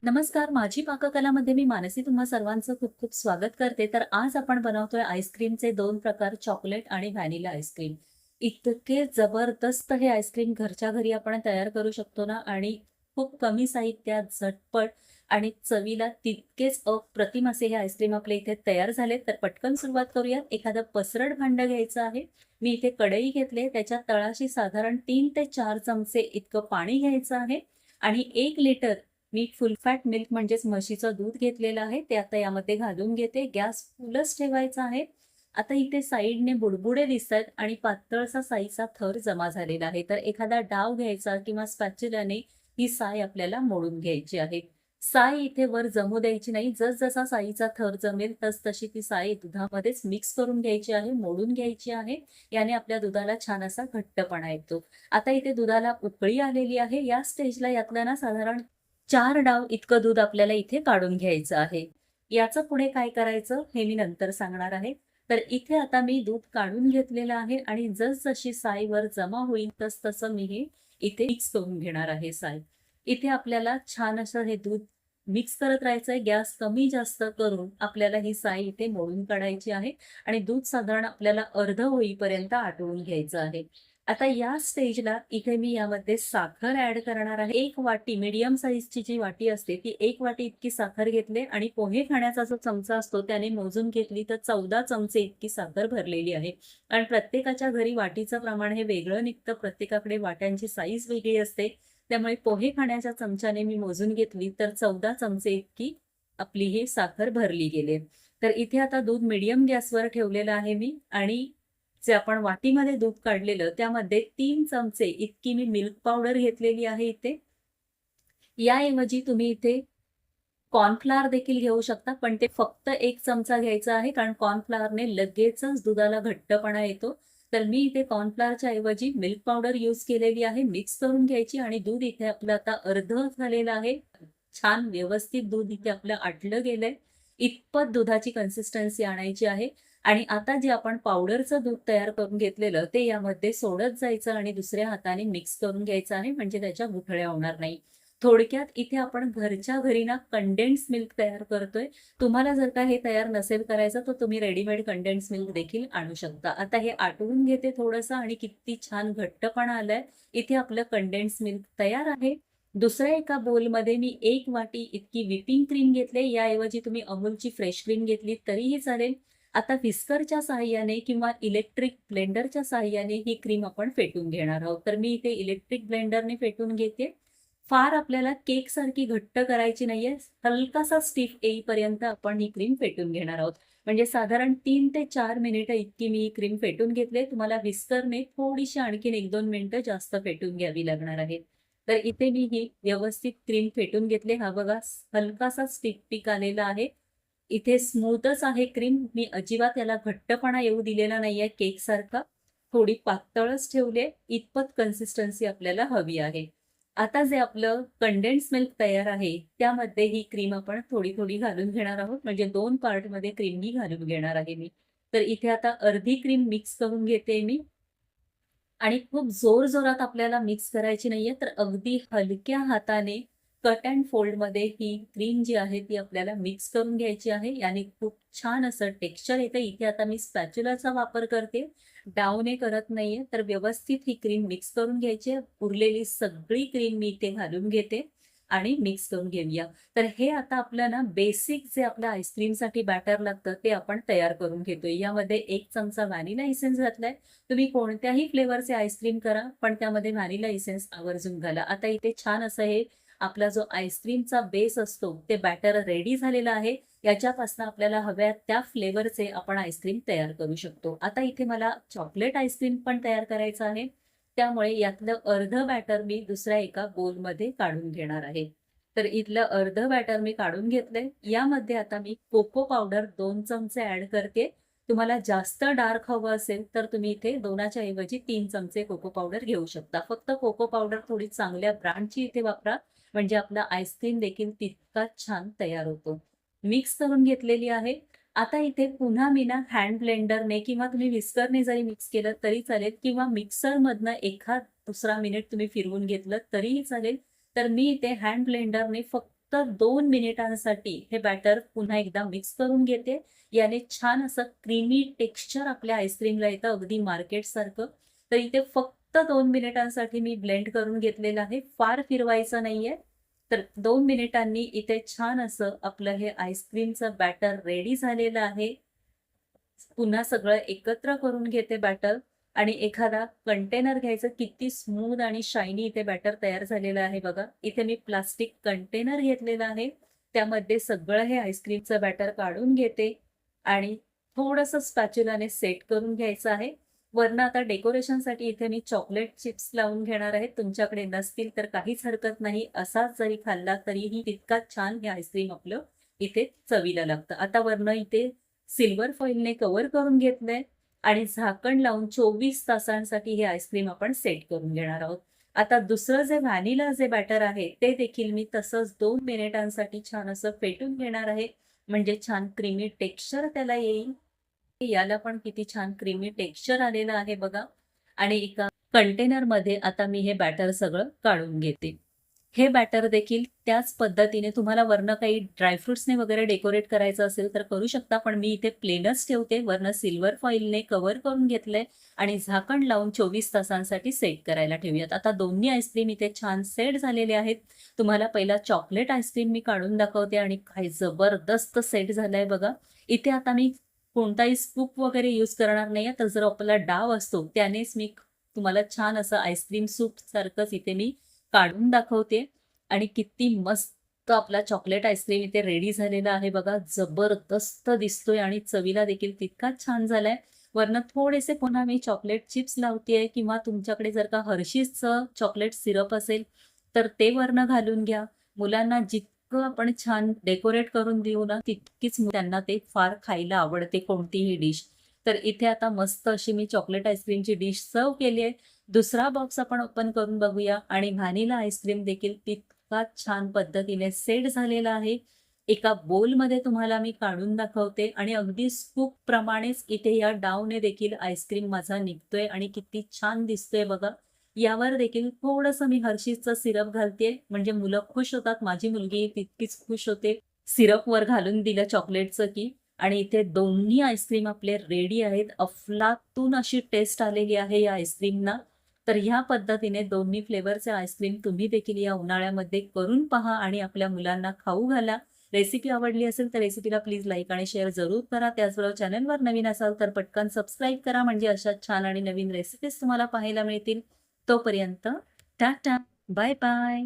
नमस्कार, माझी पाककलामध्ये मी मानसी तुम्हा सर्वांचं खूप खूप स्वागत करते. तर आज आपण बनवतोय आईस्क्रीमचे 2 प्रकार, चॉकलेट आणि व्हॅनिला आईस्क्रीम. इतके जबरदस्त हे आईस्क्रीम घरच्या घरी आपण तयार करू शकतो ना आणि खूप कमी साहित्यात झटपट आणि चवीला तितकेच अप्रतिम असे हे आईस्क्रीम आपल्या इथे तयार झालेत. तर पटकन सुरुवात करूयात. एखादं पसरट भांडं घ्यायचं आहे. मी इथे कढई घेतली, त्याच्या तळाशी साधारण 3 ते 4 चमचे इतकं पाणी घ्यायचं आहे आणि 1 लिटर मी फुल फॅट मिल्क म्हणजेच म्हशीचं दूध घेतलेलं आहे ते आता यामध्ये घालून घेते. गॅस फुलच ठेवायचा आहे. आता इथे साईडने बुडबुडे दिसतात आणि पातळसा साईचा थर जमा झालेला आहे. तर एखादा डाव घ्यायचा किंवा स्पॅच्युलाने ही साय आपल्याला मोडून घ्यायची आहे. साय इथे वर जमू द्यायची नाही. जसजसा साईचा थर जमेल तशी ती साय दुधामध्येच मिक्स करून घ्यायची आहे, मोडून घ्यायची आहे. याने आपल्या दुधाला छान असा घट्टपणा येतो. आता इथे दुधाला उकळी आलेली आहे. या स्टेजला यातलं ना साधारण 4 डाव इतकं दूध आपल्याला इथे काढून घ्यायचं आहे. याचं पुढे काय करायचं हे मी नंतर सांगणार आहे. तर इथे आता मी दूध काढून घेतलेलं आहे आणि जसजशी साय वर जमा होईल तसं मी हे इथे मिक्स करून घेणार आहे साय. इथे आपल्याला छान असं हे दूध मिक्स करत राहायचंय. गॅस कमी जास्त करून आपल्याला ही साय इथे मळून काढायची आहे आणि दूध साधारण आपल्याला अर्ध होईपर्यंत आटवून घ्यायचं आहे. आता या स्टेजला इथे मी यामध्ये साखर ॲड करणार आहे. 1 वाटी मीडियम साइजची जी वाटी असते ती 1 वाटी इतकी साखर घेतली आणि पोहे खाण्याचा जो चमचा असतो त्याने मोजून घेतली तर 14 चमचे इतकी साखर भरलेली आहे. आणि प्रत्येकाच्या घरी वाटीचं प्रमाण हे वेगळं निघतं. प्रत्येकाकडे वाट्यांची साईज वेगळी असते. त्यामुळे पोहे खाण्याच्या चमच्याने मी मोजून घेतली तर 14 चमचे इतकी आपली ही साखर भरली गेली. तर इथे आता दूध मीडियम गॅसवर ठेवलेलं आहे मी आणि जे आपण वाटीमध्ये दूध काढलेलं त्यामध्ये 3 चमचे इतकी मी मिल्क पावडर घेतलेली आहे इथे. याऐवजी तुम्ही इथे कॉर्नफ्लॉवर देखील घेऊ शकता, पण ते फक्त 1 चमचा घ्यायचा आहे कारण कॉर्नफ्लॉवरने लगेचच दुधाला घट्टपणा येतो. तर मी इथे कॉर्नफ्लॉवरच्या ऐवजी मिल्क पावडर यूज केलेली आहे. मिक्स करून घ्यायची आणि दूध इथे आपलं आता अर्ध झालेलं आहे. छान व्यवस्थित दूध इथे आपलं आटलं गेलंय. इतपत दुधाची कन्सिस्टन्सी आणायची आहे आणि आता जे आपण पावडरचं दूध तयार करून घेतलेलं ते यामध्ये सोडत जायचं आणि दुसऱ्या हाताने मिक्स करून घ्यायचं आहे म्हणजे त्याच्या गुठळ्या होणार नाही. थोडक्यात इथे आपण घरच्या घरी ना कंडेन्स मिल्क तयार करतोय. तुम्हाला जर का हे तयार नसेल करायचं तर तुम्ही रेडीमेड कंडेन्स मिल्क देखील आणू शकता. आता हे आटवून घेते थोडंसं आणि किती छान घट्टपणा आलाय. इथे आपलं कंडेन्स मिल्क तयार आहे. दुसऱ्या एका बोलमध्ये मी 1 वाटी इतकी व्हिपिंग क्रीम घेतली. याऐवजी तुम्ही अमूलची फ्रेश क्रीम घेतली तरीही चालेल. आता व्हिस्करच्या साहाय्याने किंवा इलेक्ट्रिक ब्लेंडरच्या साहाय्याने ही क्रीम आपण फेटून घेणार आहोत. तर मी इथे इलेक्ट्रिक ब्लेंडरने फेटून घेते. फार आपल्याला केक सारखी घट्ट करायची नाहीये. हलकासा स्टिफ येईपर्यंत आपण ही क्रीम फेटून घेणार आहोत. म्हणजे साधारण 3 ते 4 मिनिटं इतकी मी ही क्रीम फेटून घेतली. तुम्हाला व्हिस्करने थोडीशी आणखीन 1-2 मिनिटं जास्त फेटून घ्यावी लागणार आहे. तर इथे मी ही व्यवस्थित क्रीम फेटून घेतली. हा बघा हलकासा स्टिफ पीक आलेला आहे. इथे स्मूथच आहे क्रीम. मी अजिबात याला घट्टपणा येऊ दिलेला नाहीये केकसारखा. थोडी पातळच ठेवली. इतपत कन्सिस्टन्सी आपल्याला हवी आहे. आता जे आपलं कंडेन्स मिल्क तयार आहे त्यामध्ये ही क्रीम आपण थोडी थोडी घालून घेणार आहोत. म्हणजे 2 पार्टमध्ये क्रीम मी घालून घेणार आहे मी. तर इथे आता अर्धी क्रीम मिक्स करून घेते मी आणि खूप जोरजोरात आपल्याला मिक्स करायची नाहीये. तर अगदी हलक्या हाताने कट अँड फोल्डमध्ये ही क्रीम जी आहे ती आपल्याला मिक्स करून घ्यायची आहे. याने खूप छान असं टेक्स्चर येतं. इथे आता मी स्पॅच्युलाचा वापर करते. डावने करत नाहीये. तर व्यवस्थित ही क्रीम मिक्स करून घ्यायची आहे. उरलेली सगळी क्रीम मी इथे घालून घेते आणि मिक्स करून घेऊया. तर हे आता आपलं ना बेसिक जे आपल्या आईस्क्रीमसाठी बॅटर लागतं ते आपण तयार करून घेतोय. यामध्ये 1 चमचा व्हॅनिला इसेन्स घातलाय. तुम्ही कोणत्याही फ्लेवरचे आईस्क्रीम करा, पण त्यामध्ये व्हॅनिला इसेन्स आवर्जून घाला. आता इथे छान असं हे आपला जो आईस्क्रीमचा बेस असतो ते बॅटर रेडी झालेला आहे. याच्यापासून आपल्याला हव्या त्या फ्लेवरचे आपण आईस्क्रीम तयार करू शकतो. आता इथे मला चॉकलेट आईस्क्रीम पण तयार करायचं आहे. त्यामुळे यातलं अर्धं बॅटर मी दुसऱ्या एका बोलमध्ये काढून घेणार आहे. तर इथलं अर्धं बॅटर मी काढून घेतलंय. यामध्ये आता मी कोको पावडर 2 चमचे ॲड करते. तुम्हाला जास्त डार्क हवं असेल तर तुम्ही इथे 2च्या ऐवजी 3 चमचे कोको पावडर घेऊ शकता. फक्त कोको पावडर थोडी चांगल्या ब्रँडची इथे वापरा. म्हणजे आपला आईस्क्रीम देखील तितकाच छान तयार होतो. मिक्स करून घेतलेली आहे. आता इथे पुन्हा मी ना हँड ब्लेंडरने किंवा तुम्ही व्हिस्करने जरी मिक्स केलं तरी चालेल किंवा मिक्सरमधनं एखाद दुसरा मिनिट तुम्ही फिरवून घेतलं तरीही चालेल. तर मी इथे हँड ब्लेंडरने फक्त फक्त 2 मिनिटांसाठी हे बॅटर पुन्हा एकदा मिक्स करून घेते. याने छान असं क्रीमी टेक्स्चर आपल्या आईस्क्रीमला येतं, अगदी मार्केटसारखं. तर इथे फक्त 2 मिनिटांसाठी मी ब्लेंड करून घेतलेलं आहे, फार फिरवायचं नाहीये. तर 2 मिनिटांनी इथे छान असं आपलं हे आईस्क्रीमचं बॅटर रेडी झालेलं आहे. पुन्हा सगळं एकत्र करून घेते बॅटर आणि एखादा कंटेनर घ्यायचं. किती स्मूथ आणि शायनी इथे बॅटर तयार झालेलं आहे बघा. इथे मी प्लास्टिक कंटेनर घेतलेलं आहे. त्यामध्ये सगळं हे आईस्क्रीमचं बॅटर काढून घेते आणि थोडंसं स्पॅच्युलाने सेट करून घ्यायचं आहे. वरनं आता डेकोरेशनसाठी इथे मी चॉकलेट चिप्स लावून घेणार आहे. तुमच्याकडे नसतील तर काहीच हरकत नाही. असाच जरी खाल्ला तरीही तितकाच छान हे आईस्क्रीम आपलं इथे चवीला लागतं. आता वरनं इथे सिल्वर फॉइलने कव्हर करून घेतलंय आणि झाकण लावून 24 तासांसाठी हे आईस्क्रीम आपण सेट करून घेणार आहोत. आता दुसरं जे व्हॅनिला जे बॅटर आहे ते देखील मी तसंच 2 मिनिटांसाठी छान असं फेटून घेणार आहे. म्हणजे छान क्रीमी टेक्स्चर त्याला येईल. याला पण किती छान क्रीमी टेक्स्चर आलेलं आहे बघा. आणि एका कंटेनरमध्ये आता मी हे बॅटर सगळं काढून घेते. हे बॅटर देखील त्याच पद्धतीने तुम्हाला वरनं काही ड्रायफ्रुट्सने वगैरे डेकोरेट करायचं असेल तर करू शकता, पण मी इथे प्लेनच ठेवते. वरनं सिल्वर फॉइलने कव्हर करून घेतलंय आणि झाकण लावून 24 तासांसाठी सेट करायला ठेवूयात. आता दोन्ही आईस्क्रीम इथे छान सेट झालेले आहेत. तुम्हाला पहिला चॉकलेट आईस्क्रीम मी काढून दाखवते आणि काय जबरदस्त सेट झालाय बघा. इथे आता मी कोणताही स्कूप वगैरे यूज करणार नाहीये, तर जर आपला डाव असतो त्यानेच मी तुम्हाला छान असं आईस्क्रीम सूप सारखंच इथे मी काढून दाखवते. आणि किती मस्त आपला चॉकलेट आईस्क्रीम इथे रेडी झालेला आहे बघा. जबरदस्त दिसतोय आणि चवीला देखील तितकाच छान झालाय. वरनं थोडेसे पुन्हा मी चॉकलेट चिप्स लावतेय, किंवा तुमच्याकडे जर का हर्षीजचं चॉकलेट सिरप असेल तर ते वरनं घालून घ्या. मुलांना जितकं आपण छान डेकोरेट करून देऊ ना, तितकीच त्यांना ते फार खायला आवडते कोणतीही डिश. तर इथे आता मस्त अशी मी चॉकलेट आईस्क्रीमची डिश सर्व केली आहे. दुसरा बॉक्स आपण ओपन करून बघूया आणि व्हॅनिला आईस्क्रीम देखील तितकाच छान पद्धतीने सेट झालेला आहे. एका बोलमध्ये तुम्हाला मी काढून दाखवते आणि अगदी स्कूप प्रमाणेच इथे या डावने देखील आईस्क्रीम माझा निघतोय आणि किती छान दिसतोय बघा. यावर देखील थोडंसं मी हर्षीजचं सिरप घालते, म्हणजे मुलं खुश होतात. माझी मुलगी तितकीच खुश होते सिरप वर घालून दिलं चॉकलेटचं की. आणि इथे दोन्ही आईस्क्रीम आपले रेडी आहेत. अफलातून अशी टेस्ट आलेली आहे या आईस्क्रीमना. तर ह्या पद्धतीने दोन्ही फ्लेवरचे आईस्क्रीम तुम्ही देखील या उन्हाळ्यामध्ये करून पहा आणि आपल्या मुलांना खाऊ घाला. रेसिपी आवडली असेल तर रेसिपीला प्लीज लाईक आणि शेअर जरूर करा. त्याचबरोबर चॅनलवर नवीन असाल तर पटकन सबस्क्राईब करा, म्हणजे अशा छान आणि नवीन रेसिपीज तुम्हाला पाहायला मिळतील. तोपर्यंत टाटा, बाय बाय.